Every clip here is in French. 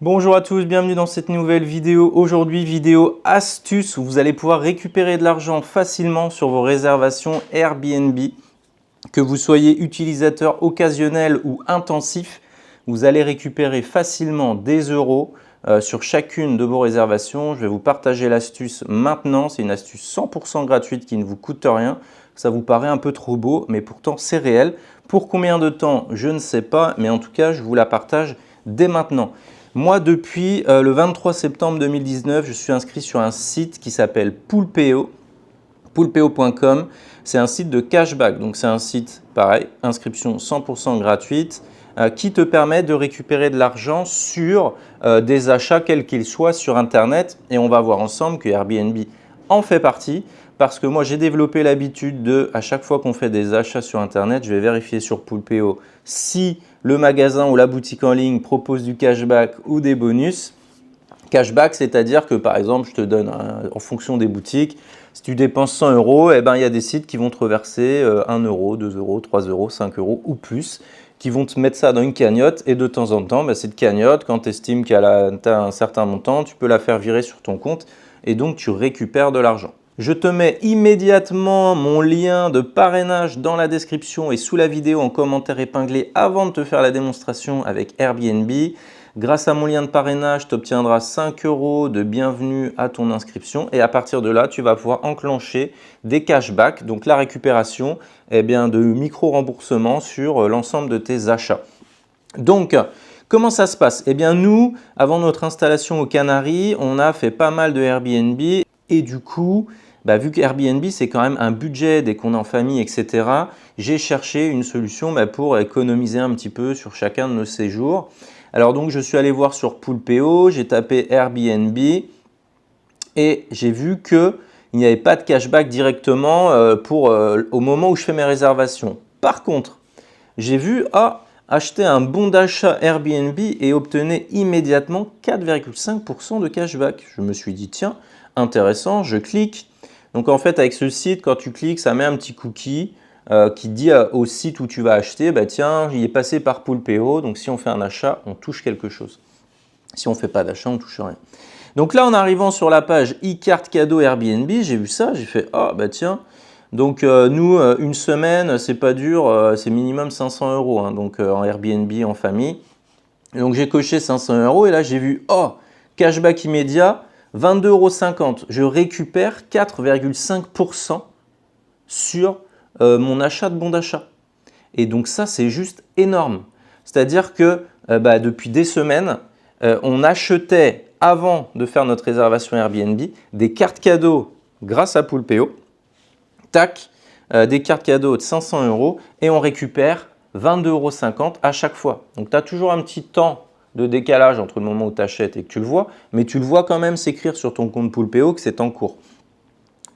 Bonjour à tous, bienvenue dans cette nouvelle vidéo. Aujourd'hui, vidéo astuce où vous allez pouvoir récupérer de l'argent facilement sur vos réservations Airbnb. Que vous soyez utilisateur occasionnel ou intensif, vous allez récupérer facilement des euros sur chacune de vos réservations. Je vais vous partager l'astuce maintenant. C'est une astuce 100% gratuite qui ne vous coûte rien. Ça vous paraît un peu trop beau, mais pourtant c'est réel. Pour combien de temps, je ne sais pas, mais en tout cas, je vous la partage dès maintenant. Moi, depuis le 23 septembre 2019, je suis inscrit sur un site qui s'appelle Poolpeo, poolpeo.com. C'est un site de cashback, donc c'est un site pareil, inscription 100% gratuite, qui te permet de récupérer de l'argent sur des achats quels qu'ils soient sur Internet. Et on va voir ensemble que Airbnb en fait partie, parce que moi j'ai développé l'habitude de, à chaque fois qu'on fait des achats sur Internet, je vais vérifier sur Poolpeo si le magasin ou la boutique en ligne propose du cashback ou des bonus. Cashback, c'est-à-dire que par exemple, je te donne en fonction des boutiques, si tu dépenses 100 euros, eh ben, il y a des sites qui vont te reverser 1 euro, 2 euros, 3 euros, 5 euros ou plus, qui vont te mettre ça dans une cagnotte et de temps en temps, cette cagnotte, quand tu estimes qu'elle a un certain montant, tu peux la faire virer sur ton compte et donc tu récupères de l'argent. Je te mets immédiatement mon lien de parrainage dans la description et sous la vidéo en commentaire épinglé avant de te faire la démonstration avec Airbnb. Grâce à mon lien de parrainage, tu obtiendras 5 euros de bienvenue à ton inscription et à partir de là, tu vas pouvoir enclencher des cashbacks, donc la récupération de micro-remboursements sur l'ensemble de tes achats. Donc, comment ça se passe? Nous, avant notre installation aux Canaries, on a fait pas mal de Airbnb et du coup, vu que Airbnb, c'est quand même un budget dès qu'on est en famille, etc., j'ai cherché une solution pour économiser un petit peu sur chacun de nos séjours. Alors donc, je suis allé voir sur Poolpeo, j'ai tapé Airbnb et j'ai vu qu'il n'y avait pas de cashback directement au moment où je fais mes réservations. Par contre, j'ai vu acheter un bon d'achat Airbnb et obtenir immédiatement 4,5% de cashback. Je me suis dit, tiens, intéressant, je clique. Donc en fait, avec ce site, quand tu cliques, ça met un petit cookie qui dit au site où tu vas acheter, tiens, il est passé par Poolpeo, donc si on fait un achat, on touche quelque chose. Si on ne fait pas d'achat, on ne touche rien. Donc là, en arrivant sur la page e-carte cadeau Airbnb, j'ai vu ça, j'ai fait, tiens. Donc nous, une semaine, c'est pas dur, c'est minimum 500 euros, hein, donc en Airbnb, en famille. Et donc j'ai coché 500 euros et là j'ai vu, cashback immédiat, 22,50 euros. Je récupère 4,5% sur mon achat de bon d'achat. Et donc ça, c'est juste énorme. C'est-à-dire que depuis des semaines, on achetait, avant de faire notre réservation Airbnb, des cartes cadeaux grâce à Poolpeo. Tac, des cartes cadeaux de 500 euros et on récupère 22,50 € à chaque fois. Donc, tu as toujours un petit temps de décalage entre le moment où tu achètes et que tu le vois, mais tu le vois quand même s'écrire sur ton compte Poolpeo que c'est en cours.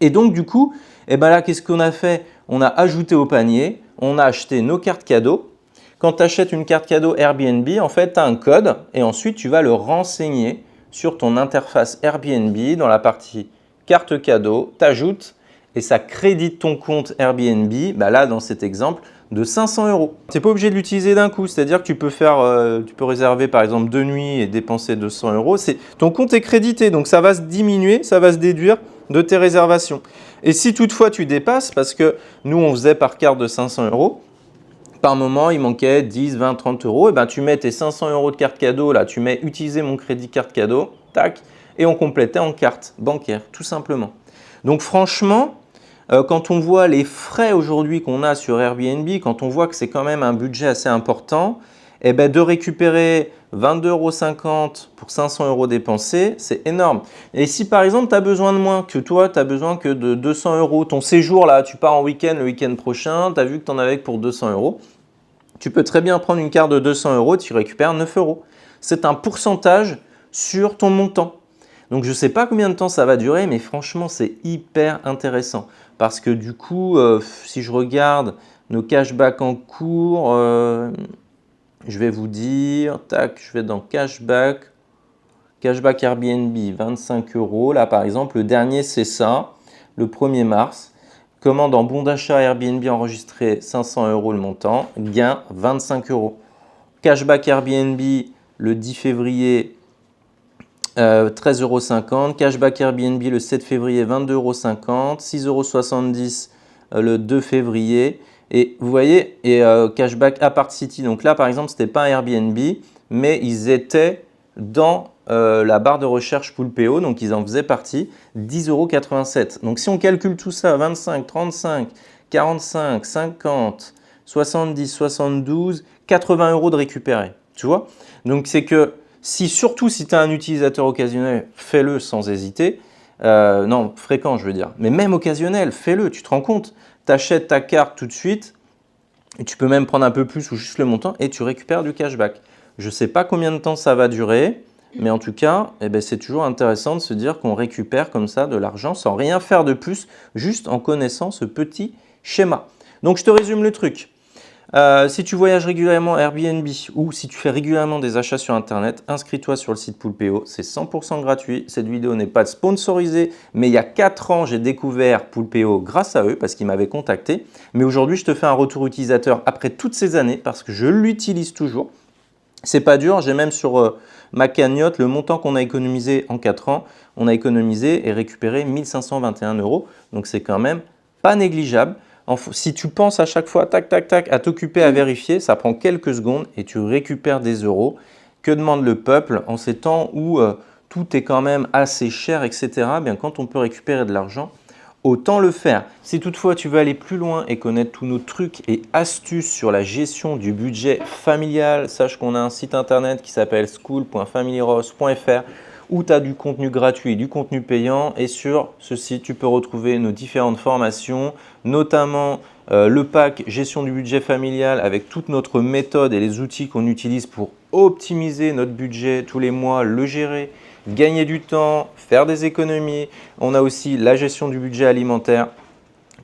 Et donc, du coup, là, qu'est-ce qu'on a fait? On a ajouté au panier, on a acheté nos cartes cadeaux. Quand tu achètes une carte cadeau Airbnb, en fait, tu as un code et ensuite, tu vas le renseigner sur ton interface Airbnb dans la partie carte cadeau, tu ajoutes et ça crédite ton compte Airbnb, là, dans cet exemple, de 500 euros. Tu n'es pas obligé de l'utiliser d'un coup, c'est-à-dire que tu peux réserver par exemple 2 nuits et dépenser 200 euros. Ton compte est crédité, donc ça va se diminuer, ça va se déduire de tes réservations. Et si toutefois tu dépasses, parce que nous on faisait par carte de 500 euros, par moment il manquait 10, 20, 30 euros, et tu mets tes 500 euros de carte cadeau, là tu mets utiliser mon crédit carte cadeau, tac, et on complétait en carte bancaire, tout simplement. Donc franchement, quand on voit les frais aujourd'hui qu'on a sur Airbnb, quand on voit que c'est quand même un budget assez important, de récupérer 22,50 € pour 500 euros dépensés, c'est énorme. Et si par exemple tu as besoin de moins, que toi tu as besoin que de 200 euros, ton séjour là, tu pars en week-end le week-end prochain, tu as vu que tu en avais pour 200 euros, tu peux très bien prendre une carte de 200 euros, tu récupères 9 euros. C'est un pourcentage sur ton montant. Donc je ne sais pas combien de temps ça va durer, mais franchement c'est hyper intéressant. Parce que du coup, si je regarde nos cashbacks en cours, je vais vous dire, tac, je vais dans cashback, cashback Airbnb, 25 euros. Là par exemple, le dernier c'est ça, le 1er mars. Commande en bon d'achat Airbnb enregistré, 500 euros le montant, gain 25 euros. Cashback Airbnb, le 10 février, 13,50 €, cashback Airbnb le 7 février 22,50 €, 6,70 € le 2 février. Et vous voyez, et cashback Apart City. Donc là, par exemple, ce n'était pas un Airbnb, mais ils étaient dans la barre de recherche Poulpeo, donc ils en faisaient partie, 10,87 €. Donc si on calcule tout ça, 25, 35, 45, 50, 70, 72, 80 € de récupérer. Tu vois? Donc c'est que surtout si tu es un utilisateur occasionnel, fais-le sans hésiter. Non, fréquent, je veux dire. Mais même occasionnel, fais-le, tu te rends compte. Tu achètes ta carte tout de suite, et tu peux même prendre un peu plus ou juste le montant et tu récupères du cashback. Je ne sais pas combien de temps ça va durer, mais en tout cas, eh ben, c'est toujours intéressant de se dire qu'on récupère comme ça de l'argent sans rien faire de plus, juste en connaissant ce petit schéma. Donc, je te résume le truc. Si tu voyages régulièrement Airbnb ou si tu fais régulièrement des achats sur Internet, inscris-toi sur le site Poulpeo, c'est 100% gratuit. Cette vidéo n'est pas sponsorisée, mais il y a 4 ans, j'ai découvert Poulpeo grâce à eux parce qu'ils m'avaient contacté. Mais aujourd'hui, je te fais un retour utilisateur après toutes ces années parce que je l'utilise toujours. C'est pas dur, j'ai même sur ma cagnotte le montant qu'on a économisé en 4 ans. On a économisé et récupéré 1 521 €, donc c'est quand même pas négligeable. Si tu penses à chaque fois, tac, tac, tac, à t'occuper à vérifier, ça prend quelques secondes et tu récupères des euros. Que demande le peuple en ces temps où tout est quand même assez cher, etc. Bien, quand on peut récupérer de l'argent, autant le faire. Si toutefois tu veux aller plus loin et connaître tous nos trucs et astuces sur la gestion du budget familial, sache qu'on a un site internet qui s'appelle school.familyros.fr où tu as du contenu gratuit et du contenu payant. Et sur ce site, tu peux retrouver nos différentes formations, notamment le pack gestion du budget familial avec toute notre méthode et les outils qu'on utilise pour optimiser notre budget tous les mois, le gérer, gagner du temps, faire des économies. On a aussi la gestion du budget alimentaire.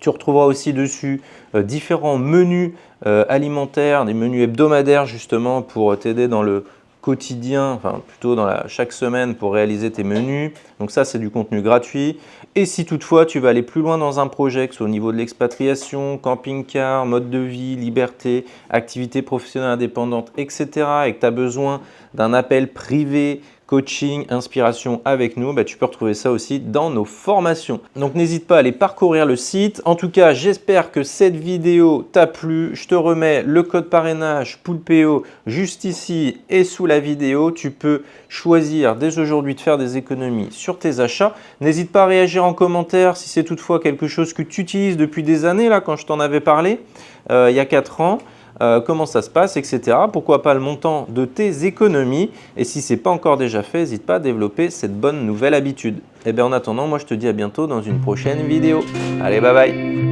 Tu retrouveras aussi dessus différents menus alimentaires, des menus hebdomadaires justement pour t'aider dans le quotidien, enfin plutôt dans chaque semaine pour réaliser tes menus. Donc ça, c'est du contenu gratuit. Et si toutefois tu vas aller plus loin dans un projet, que ce soit au niveau de l'expatriation, camping-car, mode de vie, liberté, activité professionnelle indépendante, etc. et que tu as besoin d'un appel privé, coaching, inspiration avec nous, tu peux retrouver ça aussi dans nos formations. Donc n'hésite pas à aller parcourir le site. En tout cas, j'espère que cette vidéo t'a plu. Je te remets le code parrainage Poulpeo juste ici et sous la vidéo. Tu peux choisir dès aujourd'hui de faire des économies sur tes achats. N'hésite pas à réagir en commentaire si c'est toutefois quelque chose que tu utilises depuis des années, là, quand je t'en avais parlé il y a 4 ans. Comment ça se passe, etc. Pourquoi pas le montant de tes économies. Et si ce n'est pas encore déjà fait, n'hésite pas à développer cette bonne nouvelle habitude. Et bien en attendant, moi je te dis à bientôt dans une prochaine vidéo. Allez, bye bye.